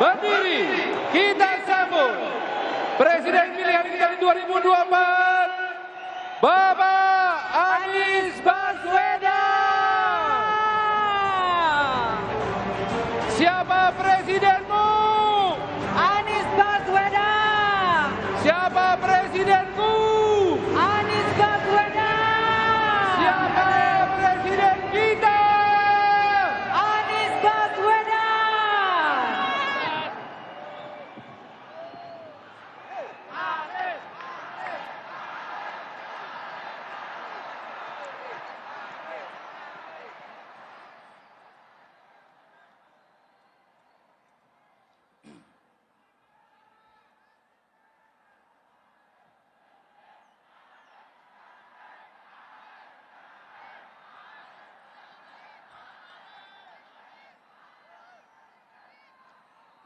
Berdiri, kita sambut Presiden pilihan kita di 2024, Bapak Anies Baswedan. Siapa presidenmu? Anies Baswedan. Siapa presidenku? Anies Baswedan. Siapa presiden kita? Anies Baswedan.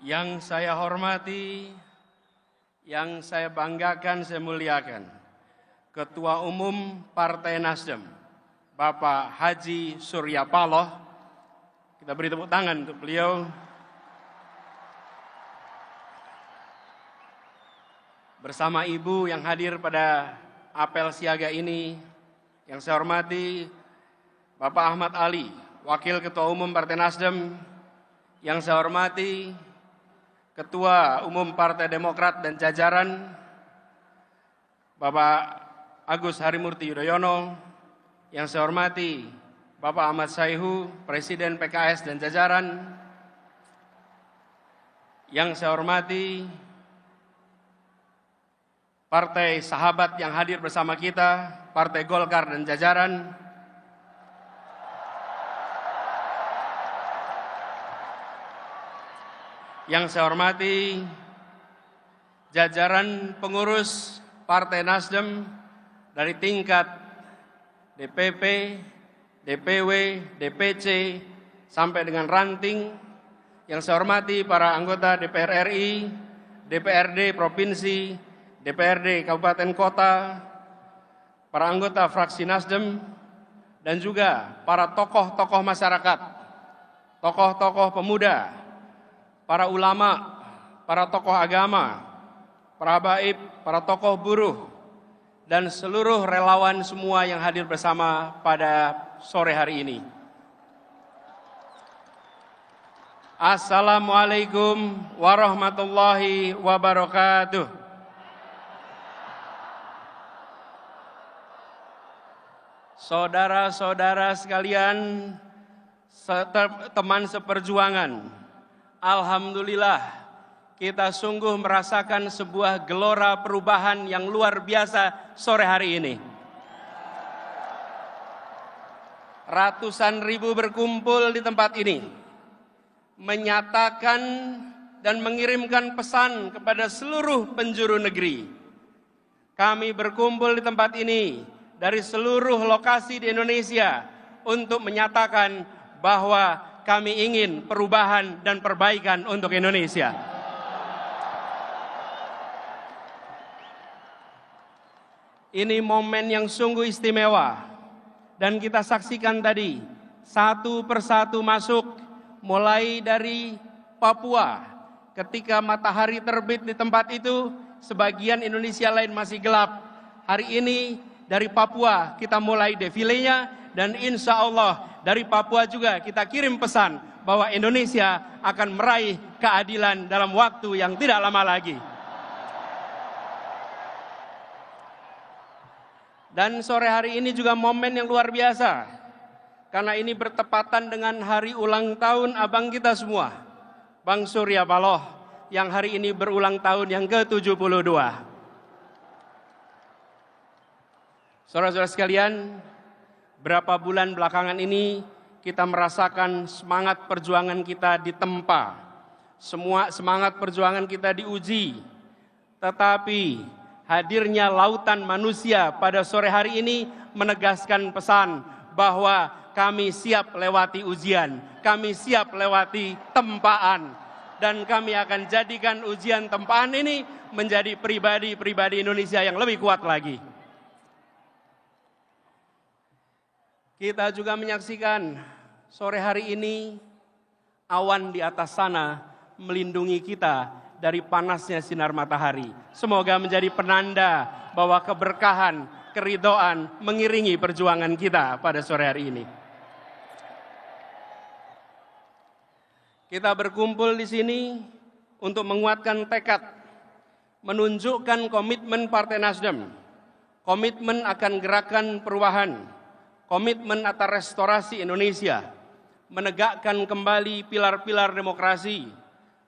Yang saya hormati, yang saya banggakan, saya muliakan, Ketua Umum Partai Nasdem, Bapak Haji Surya Paloh. Kita beri tepuk tangan untuk beliau. Bersama Ibu yang hadir pada apel siaga ini, yang saya hormati, Bapak Ahmad Ali, Wakil Ketua Umum Partai Nasdem, yang saya hormati, Ketua Umum Partai Demokrat dan jajaran, Bapak Agus Harimurti Yudhoyono, yang saya hormati, Bapak Ahmad Sayhu, Presiden PKS dan jajaran, yang saya hormati, partai sahabat yang hadir bersama kita, Partai Golkar dan jajaran, yang saya hormati jajaran pengurus Partai Nasdem dari tingkat DPP, DPW, DPC, sampai dengan ranting. Yang saya hormati para anggota DPR RI, DPRD Provinsi, DPRD Kabupaten Kota, para anggota fraksi Nasdem, dan juga para tokoh-tokoh masyarakat, tokoh-tokoh pemuda, para ulama, para tokoh agama, para habaib, para tokoh buruh, dan seluruh relawan semua yang hadir bersama pada sore hari ini. Assalamualaikum warahmatullahi wabarakatuh. Saudara-saudara sekalian, teman seperjuangan, alhamdulillah kita sungguh merasakan sebuah gelora perubahan yang luar biasa sore hari ini. Ratusan ribu berkumpul di tempat ini, menyatakan dan mengirimkan pesan kepada seluruh penjuru negeri. Kami berkumpul di tempat ini dari seluruh lokasi di Indonesia untuk menyatakan bahwa kami ingin perubahan dan perbaikan untuk Indonesia. Ini momen yang sungguh istimewa dan kita saksikan tadi satu persatu masuk, mulai dari Papua. Ketika matahari terbit di tempat itu, sebagian Indonesia lain masih gelap. Hari ini dari Papua kita mulai defilenya, dan insya Allah dari Papua juga kita kirim pesan bahwa Indonesia akan meraih keadilan dalam waktu yang tidak lama lagi. Dan sore hari ini juga momen yang luar biasa, karena ini bertepatan dengan hari ulang tahun abang kita semua, Bang Surya Paloh, yang hari ini berulang tahun yang ke-72. Saudara-saudara sekalian, berapa bulan belakangan ini kita merasakan semangat perjuangan kita ditempa. Semua semangat perjuangan kita diuji. Tetapi hadirnya lautan manusia pada sore hari ini menegaskan pesan bahwa kami siap lewati ujian, kami siap lewati tempaan, dan kami akan jadikan ujian tempaan ini menjadi pribadi-pribadi Indonesia yang lebih kuat lagi. Kita juga menyaksikan sore hari ini awan di atas sana melindungi kita dari panasnya sinar matahari. Semoga menjadi penanda bahwa keberkahan, keridhaan mengiringi perjuangan kita pada sore hari ini. Kita berkumpul di sini untuk menguatkan tekad, menunjukkan komitmen Partai Nasdem, komitmen akan gerakan perubahan, komitmen atas restorasi Indonesia, menegakkan kembali pilar-pilar demokrasi,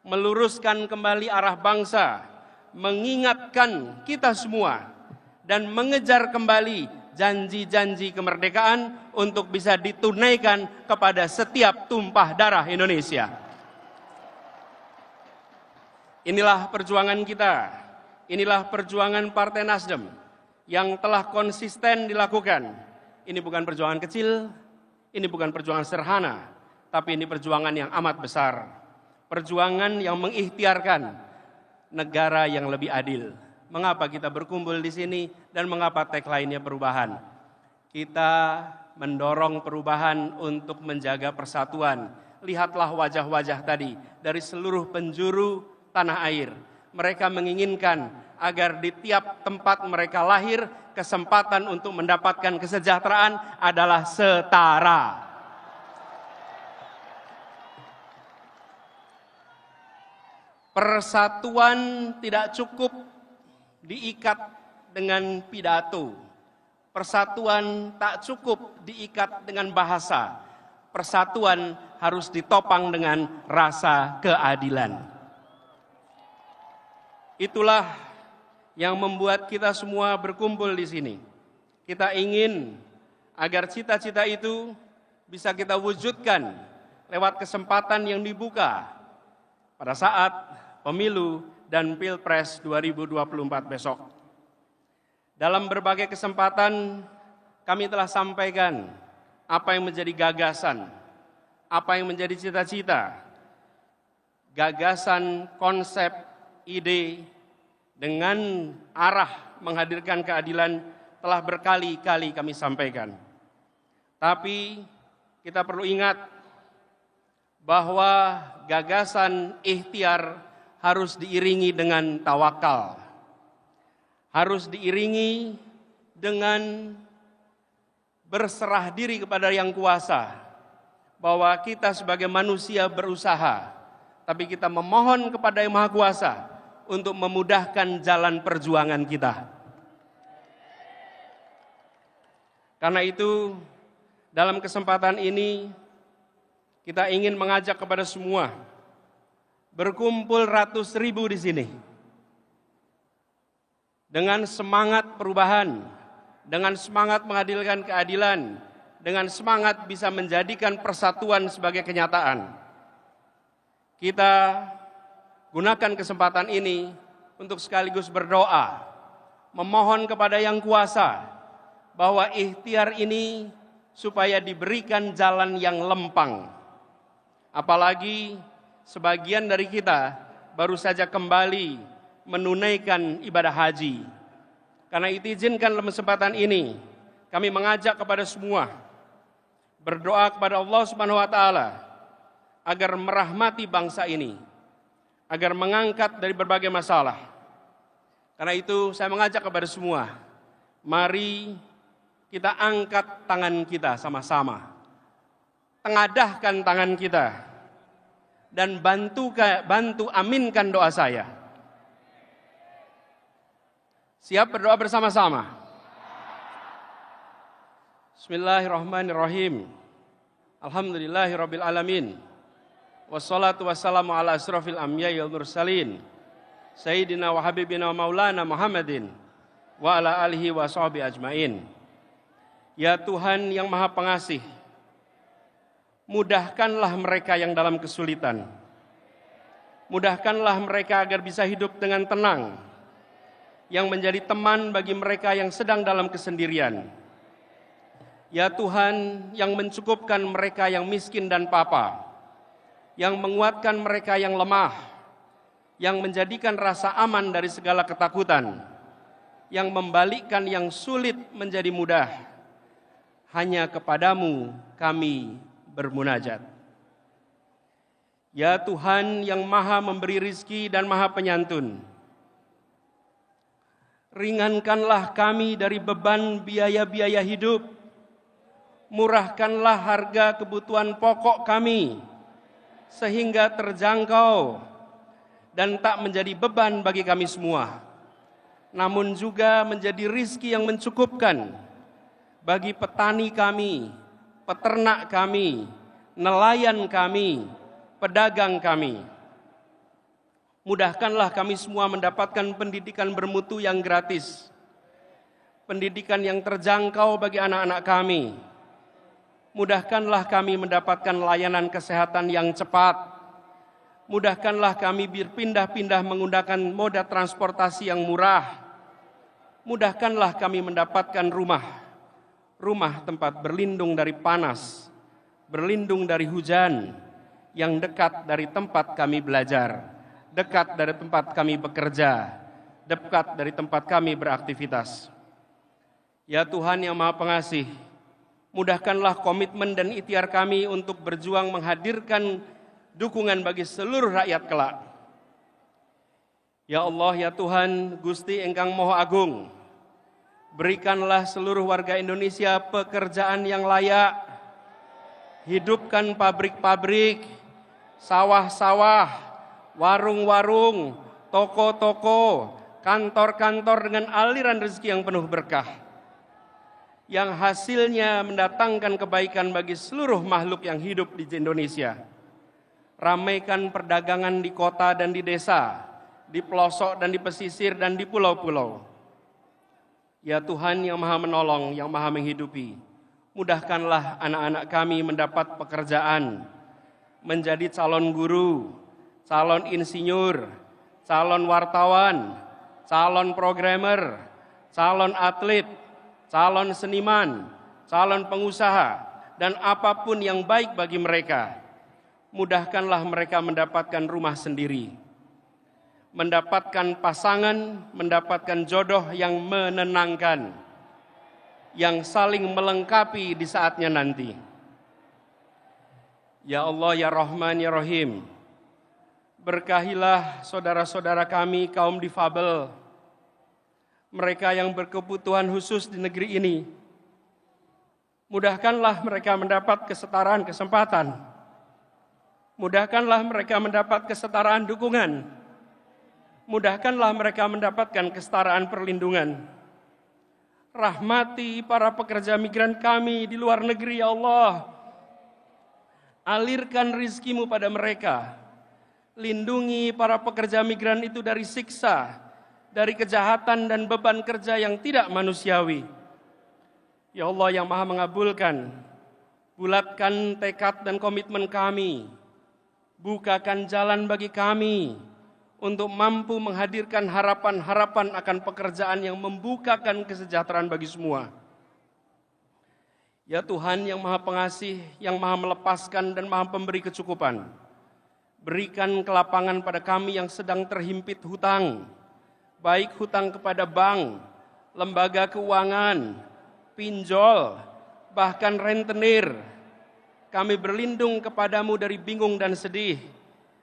meluruskan kembali arah bangsa, mengingatkan kita semua, dan mengejar kembali janji-janji kemerdekaan untuk bisa ditunaikan kepada setiap tumpah darah Indonesia. Inilah perjuangan kita, inilah perjuangan Partai Nasdem yang telah konsisten dilakukan. Ini bukan perjuangan kecil, ini bukan perjuangan sederhana, tapi ini perjuangan yang amat besar. Perjuangan yang mengikhtiarkan negara yang lebih adil. Mengapa kita berkumpul di sini dan mengapa tagline-nya perubahan? Kita mendorong perubahan untuk menjaga persatuan. Lihatlah wajah-wajah tadi dari seluruh penjuru tanah air. Mereka menginginkan agar di tiap tempat mereka lahir, kesempatan untuk mendapatkan kesejahteraan adalah setara. Persatuan tidak cukup diikat dengan pidato. Persatuan tak cukup diikat dengan bahasa. Persatuan harus ditopang dengan rasa keadilan. Itulah yang membuat kita semua berkumpul di sini. Kita ingin agar cita-cita itu bisa kita wujudkan lewat kesempatan yang dibuka pada saat pemilu dan Pilpres 2024 besok. Dalam berbagai kesempatan kami telah sampaikan apa yang menjadi gagasan, apa yang menjadi cita-cita, gagasan, konsep, ide dengan arah menghadirkan keadilan telah berkali-kali kami sampaikan. Tapi kita perlu ingat bahwa gagasan ikhtiar harus diiringi dengan tawakal. Harus diiringi dengan berserah diri kepada Yang Kuasa. Bahwa kita sebagai manusia berusaha, tapi kita memohon kepada Yang Maha Kuasa untuk memudahkan jalan perjuangan kita. Karena itu, dalam kesempatan ini, kita ingin mengajak kepada semua, berkumpul ratus ribu di sini. Dengan semangat perubahan, dengan semangat menghadirkan keadilan, dengan semangat bisa menjadikan persatuan sebagai kenyataan. Kita gunakan kesempatan ini untuk sekaligus berdoa, memohon kepada Yang Kuasa bahwa ikhtiar ini supaya diberikan jalan yang lempang. Apalagi sebagian dari kita baru saja kembali menunaikan ibadah haji. Karena itu izinkan dalam kesempatan ini kami mengajak kepada semua berdoa kepada Allah Subhanahu wa taala agar merahmati bangsa ini, agar mengangkat dari berbagai masalah. Karena itu saya mengajak kepada semua, mari kita angkat tangan kita sama-sama. Tengadahkan tangan kita dan bantu aminkan doa saya. Siap berdoa bersama-sama? Bismillahirrahmanirrahim. Alhamdulillahirabbil alamin. Wassalatu wassalamu ala asrofil anbiya'i wal mursalin Sayyidina wa habibina wa maulana Muhammadin wa ala alihi wa sahbihi ajmain. Ya Tuhan yang Maha Pengasih, mudahkanlah mereka yang dalam kesulitan. Mudahkanlah mereka agar bisa hidup dengan tenang, yang menjadi teman bagi mereka yang sedang dalam kesendirian. Ya Tuhan yang mencukupkan mereka yang miskin dan papa, yang menguatkan mereka yang lemah, yang menjadikan rasa aman dari segala ketakutan, yang membalikkan yang sulit menjadi mudah. Hanya kepadamu kami bermunajat. Ya Tuhan yang maha memberi rizki dan maha penyantun, ringankanlah kami dari beban biaya-biaya hidup, murahkanlah harga kebutuhan pokok kami, sehingga terjangkau dan tak menjadi beban bagi kami semua, namun juga menjadi rizki yang mencukupkan bagi petani kami, peternak kami, nelayan kami, pedagang kami. Mudahkanlah kami semua mendapatkan pendidikan bermutu yang gratis, pendidikan yang terjangkau bagi anak-anak kami. Mudahkanlah kami mendapatkan layanan kesehatan yang cepat. Mudahkanlah kami berpindah-pindah menggunakan moda transportasi yang murah. Mudahkanlah kami mendapatkan rumah tempat berlindung dari panas, berlindung dari hujan, yang dekat dari tempat kami belajar, dekat dari tempat kami bekerja, dekat dari tempat kami beraktivitas. Ya Tuhan yang Maha Pengasih, mudahkanlah komitmen dan ikhtiar kami untuk berjuang menghadirkan dukungan bagi seluruh rakyat kelak. Ya Allah, ya Tuhan, Gusti Engkang Moho Agung, berikanlah seluruh warga Indonesia pekerjaan yang layak, hidupkan pabrik-pabrik, sawah-sawah, warung-warung, toko-toko, kantor-kantor dengan aliran rezeki yang penuh berkah, yang hasilnya mendatangkan kebaikan bagi seluruh makhluk yang hidup di Indonesia. Ramaikan perdagangan di kota dan di desa, di pelosok dan di pesisir dan di pulau-pulau. Ya Tuhan yang Maha Menolong, yang Maha Menghidupi, mudahkanlah anak-anak kami mendapat pekerjaan, menjadi calon guru, calon insinyur, calon wartawan, calon programmer, calon atlet, calon seniman, calon pengusaha, dan apapun yang baik bagi mereka. Mudahkanlah mereka mendapatkan rumah sendiri, mendapatkan pasangan, mendapatkan jodoh yang menenangkan, yang saling melengkapi di saatnya nanti. Ya Allah, ya Rahman, ya Rahim, berkahilah saudara-saudara kami kaum difabel, mereka yang berkebutuhan khusus di negeri ini. Mudahkanlah mereka mendapat kesetaraan kesempatan. Mudahkanlah mereka mendapat kesetaraan dukungan. Mudahkanlah mereka mendapatkan kesetaraan perlindungan. Rahmati para pekerja migran kami di luar negeri, ya Allah. Alirkan rizkimu pada mereka. Lindungi para pekerja migran itu dari siksa, dari kejahatan dan beban kerja yang tidak manusiawi. Ya Allah yang Maha Mengabulkan, bulatkan tekad dan komitmen kami. Bukakan jalan bagi kami untuk mampu menghadirkan harapan-harapan akan pekerjaan yang membukakan kesejahteraan bagi semua. Ya Tuhan yang Maha Pengasih, yang Maha Melepaskan dan Maha Pemberi kecukupan, berikan kelapangan pada kami yang sedang terhimpit hutang, baik hutang kepada bank, lembaga keuangan, pinjol, bahkan rentenir. Kami berlindung kepadamu dari bingung dan sedih,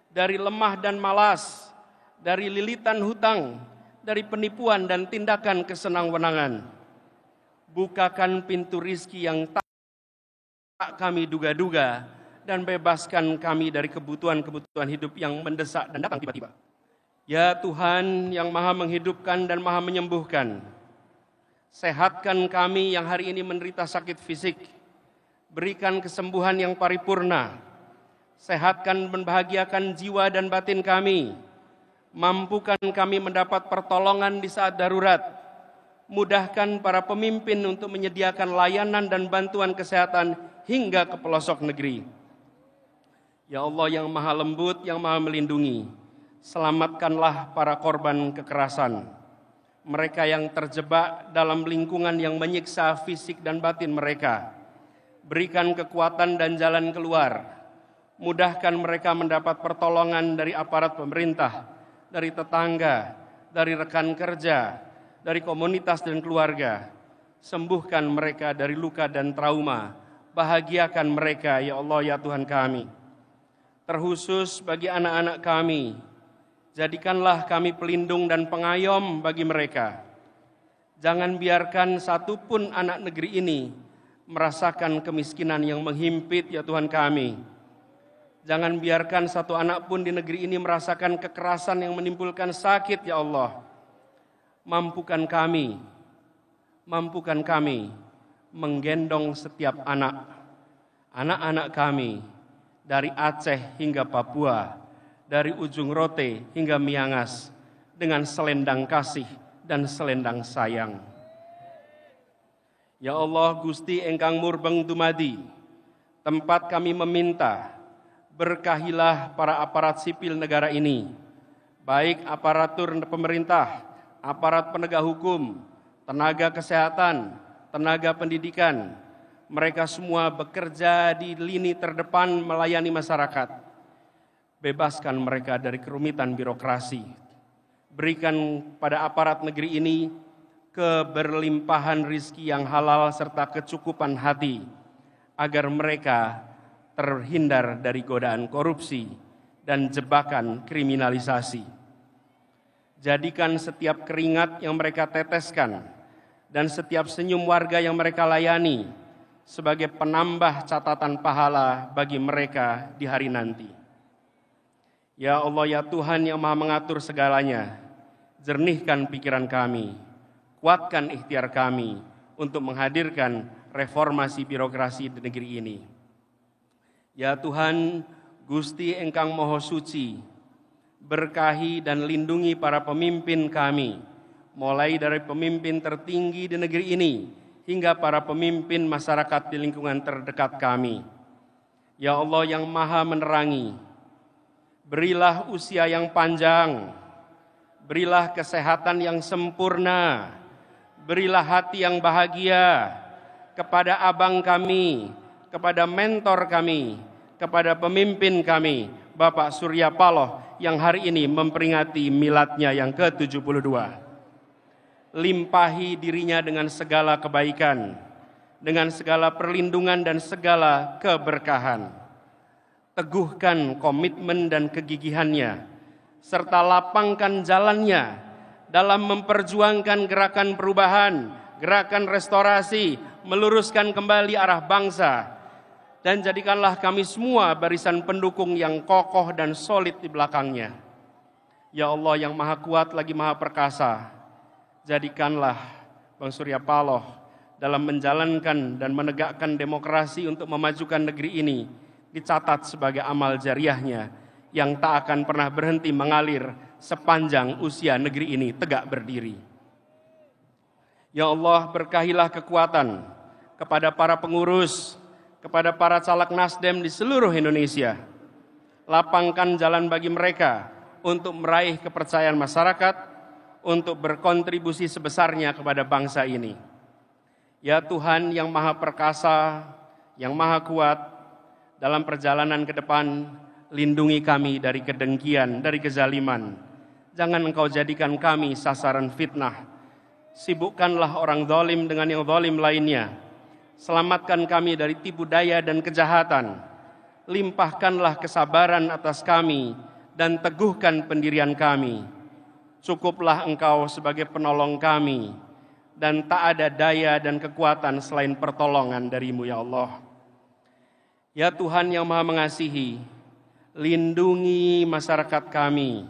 dari lemah dan malas, dari lilitan hutang, dari penipuan dan tindakan kesenang-wenangan. Bukakan pintu rizki yang tak kami duga-duga dan bebaskan kami dari kebutuhan-kebutuhan hidup yang mendesak dan datang tiba-tiba. Ya Tuhan yang Maha Menghidupkan dan Maha Menyembuhkan, sehatkan kami yang hari ini menderita sakit fisik, berikan kesembuhan yang paripurna, sehatkan dan bahagiakan jiwa dan batin kami, mampukan kami mendapat pertolongan di saat darurat, mudahkan para pemimpin untuk menyediakan layanan dan bantuan kesehatan hingga ke pelosok negeri. Ya Allah yang Maha Lembut, yang Maha Melindungi, selamatkanlah para korban kekerasan, mereka yang terjebak dalam lingkungan yang menyiksa fisik dan batin mereka. Berikan kekuatan dan jalan keluar, mudahkan mereka mendapat pertolongan dari aparat pemerintah, dari tetangga, dari rekan kerja, dari komunitas dan keluarga. Sembuhkan mereka dari luka dan trauma. Bahagiakan mereka, ya Allah, ya Tuhan kami. terkhusus bagi anak-anak kami. Jadikanlah kami pelindung dan pengayom bagi mereka. Jangan biarkan satupun anak negeri ini merasakan kemiskinan yang menghimpit, ya Tuhan kami. Jangan biarkan satu anak pun di negeri ini merasakan kekerasan yang menimbulkan sakit, ya Allah. Mampukan kami menggendong setiap anak-anak kami dari Aceh hingga Papua, dari ujung Rote hingga Miangas, dengan selendang kasih dan selendang sayang. Ya Allah, Gusti engkang murbeng dumadi, tempat kami meminta, berkahilah para aparat sipil negara ini, baik aparatur pemerintah, aparat penegak hukum, tenaga kesehatan, tenaga pendidikan. Mereka semua bekerja di lini terdepan melayani masyarakat. Bebaskan mereka dari kerumitan birokrasi. Berikan pada aparat negeri ini keberlimpahan rizki yang halal serta kecukupan hati, agar mereka terhindar dari godaan korupsi dan jebakan kriminalisasi. Jadikan setiap keringat yang mereka teteskan dan setiap senyum warga yang mereka layani sebagai penambah catatan pahala bagi mereka di hari nanti. Ya Allah, ya Tuhan yang Maha mengatur segalanya, jernihkan pikiran kami, kuatkan ikhtiar kami untuk menghadirkan reformasi birokrasi di negeri ini. Ya Tuhan, Gusti engkang Maha Suci, berkahi dan lindungi para pemimpin kami, mulai dari pemimpin tertinggi di negeri ini hingga para pemimpin masyarakat di lingkungan terdekat kami. Ya Allah yang Maha menerangi, berilah usia yang panjang, berilah kesehatan yang sempurna, berilah hati yang bahagia kepada abang kami, kepada mentor kami, kepada pemimpin kami, Bapak Surya Paloh yang hari ini memperingati miladnya yang ke-72. Limpahi dirinya dengan segala kebaikan, dengan segala perlindungan dan segala keberkahan. Teguhkan komitmen dan kegigihannya, serta lapangkan jalannya dalam memperjuangkan gerakan perubahan, gerakan restorasi, meluruskan kembali arah bangsa, dan jadikanlah kami semua barisan pendukung yang kokoh dan solid di belakangnya. Ya Allah yang Maha Kuat lagi Maha Perkasa, jadikanlah Bang Surya Paloh dalam menjalankan dan menegakkan demokrasi untuk memajukan negeri ini dicatat sebagai amal jariahnya yang tak akan pernah berhenti mengalir sepanjang usia negeri ini tegak berdiri. Ya Allah, berkahilah kekuatan kepada para pengurus, kepada para caleg Nasdem di seluruh Indonesia. Lapangkan jalan bagi mereka untuk meraih kepercayaan masyarakat, untuk berkontribusi sebesarnya kepada bangsa ini. Ya Tuhan yang Maha Perkasa, yang Maha Kuat, dalam perjalanan ke depan, lindungi kami dari kedengkian, dari kezaliman. Jangan Engkau jadikan kami sasaran fitnah. Sibukkanlah orang zalim dengan yang zalim lainnya. Selamatkan kami dari tipu daya dan kejahatan. Limpahkanlah kesabaran atas kami dan teguhkan pendirian kami. Cukuplah Engkau sebagai penolong kami, dan tak ada daya dan kekuatan selain pertolongan dari-Mu ya Allah. Ya Tuhan yang Maha Mengasihi, lindungi masyarakat kami,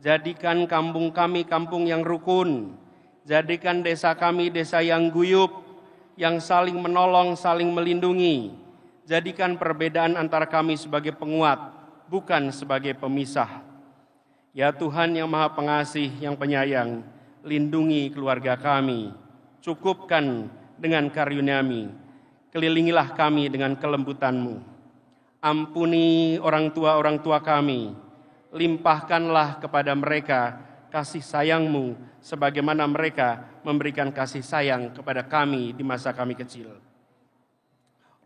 jadikan kampung kami kampung yang rukun, jadikan desa kami desa yang guyup, yang saling menolong, saling melindungi, jadikan perbedaan antara kami sebagai penguat, bukan sebagai pemisah. Ya Tuhan yang Maha Pengasih, yang penyayang, lindungi keluarga kami, cukupkan dengan karunia-Mu, kelilingilah kami dengan kelembutan-Mu. Ampuni orang tua kami, limpahkanlah kepada mereka kasih sayang-Mu, sebagaimana mereka memberikan kasih sayang kepada kami di masa kami kecil.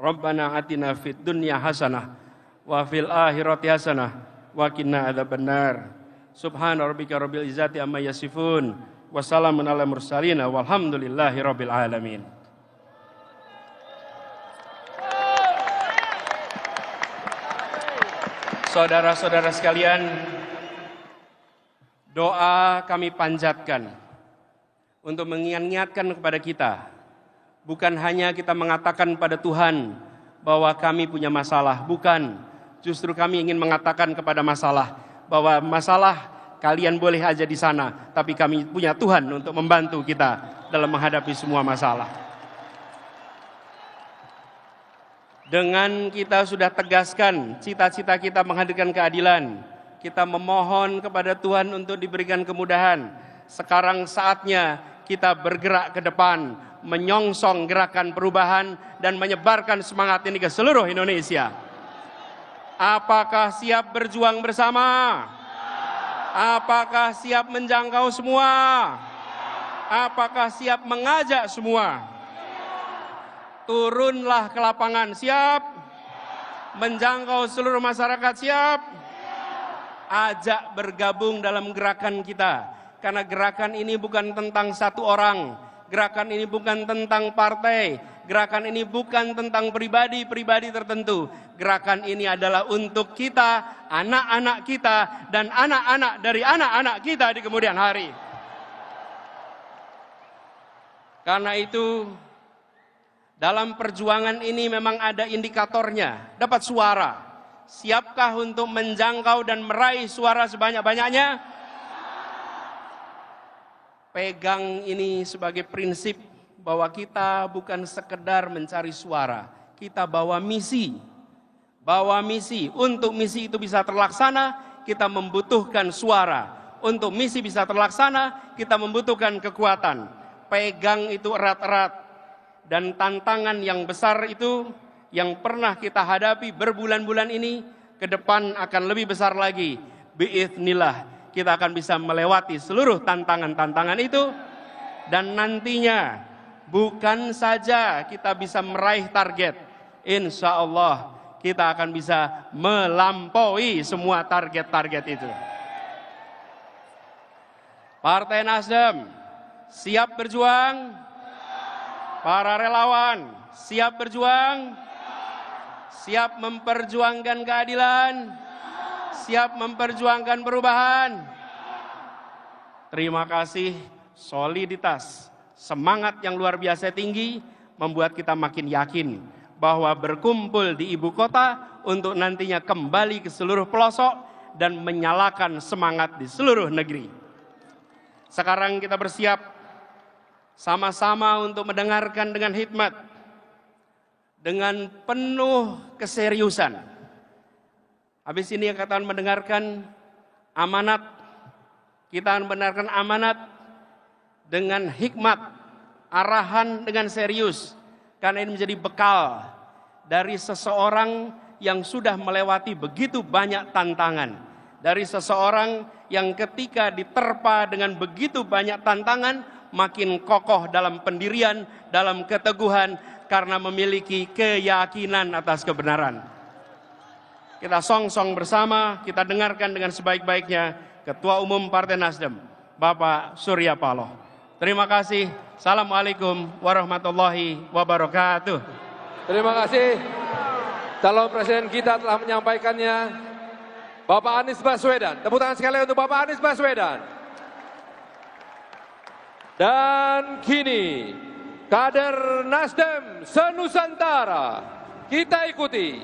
Rabbana atina fid dunya hasanah, wa fil akhirati hasanah, wa qina adzabannar. Subhana rabbika rabbil izzati amma yasifun, wa salamun alal mursalin, walhamdulillahi rabbil alamin. Saudara-saudara sekalian, doa kami panjatkan untuk mengingatkan kepada kita, bukan hanya kita mengatakan pada Tuhan bahwa kami punya masalah, bukan. Justru kami ingin mengatakan kepada masalah bahwa masalah kalian boleh aja di sana, tapi kami punya Tuhan untuk membantu kita dalam menghadapi semua masalah. Dengan kita sudah tegaskan cita-cita kita menghadirkan keadilan, kita memohon kepada Tuhan untuk diberikan kemudahan. Sekarang saatnya kita bergerak ke depan, menyongsong gerakan perubahan dan menyebarkan semangat ini ke seluruh Indonesia. Apakah siap berjuang bersama? Apakah siap menjangkau semua? Apakah siap mengajak semua? Turunlah ke lapangan, siap? Menjangkau seluruh masyarakat, siap? Ajak bergabung dalam gerakan kita. Karena gerakan ini bukan tentang satu orang. Gerakan ini bukan tentang partai. Gerakan ini bukan tentang pribadi-pribadi tertentu. Gerakan ini adalah untuk kita, anak-anak kita, dan anak-anak dari anak-anak kita di kemudian hari. Karena itu, dalam perjuangan ini memang ada indikatornya, dapat suara. Siapkah untuk menjangkau dan meraih suara sebanyak-banyaknya? Pegang ini sebagai prinsip bahwa kita bukan sekedar mencari suara. Kita bawa misi. Bawa misi. Untuk misi itu bisa terlaksana, kita membutuhkan suara. Untuk misi bisa terlaksana, kita membutuhkan kekuatan. Pegang itu erat-erat. Dan tantangan yang besar itu yang pernah kita hadapi berbulan-bulan ini, ke depan akan lebih besar lagi. Biiznillah, kita akan bisa melewati seluruh tantangan-tantangan itu. Dan nantinya, bukan saja kita bisa meraih target, insya Allah kita akan bisa melampaui semua target-target itu. Partai Nasdem siap berjuang. Para relawan siap berjuang, siap memperjuangkan keadilan, siap memperjuangkan perubahan. Terima kasih, soliditas, semangat yang luar biasa tinggi membuat kita makin yakin bahwa berkumpul di ibu kota untuk nantinya kembali ke seluruh pelosok dan menyalakan semangat di seluruh negeri. Sekarang kita bersiap sama-sama untuk mendengarkan dengan hikmat, dengan penuh keseriusan. Habis ini kita akan mendengarkan amanat, kita akan mendengarkan amanat dengan hikmat, arahan dengan serius. Karena ini menjadi bekal dari seseorang yang sudah melewati begitu banyak tantangan. Dari seseorang yang ketika diterpa dengan begitu banyak tantangan, makin kokoh dalam pendirian, dalam keteguhan, karena memiliki keyakinan atas kebenaran. Kita song-song bersama, kita dengarkan dengan sebaik-baiknya Ketua Umum Partai Nasdem, Bapak Surya Paloh. Terima kasih. Assalamualaikum warahmatullahi wabarakatuh. Terima kasih. Calon Presiden kita telah menyampaikannya, Bapak Anies Baswedan. Tepuk tangan sekali untuk Bapak Anies Baswedan. Dan kini, kader Nasdem se-Nusantara, kita ikuti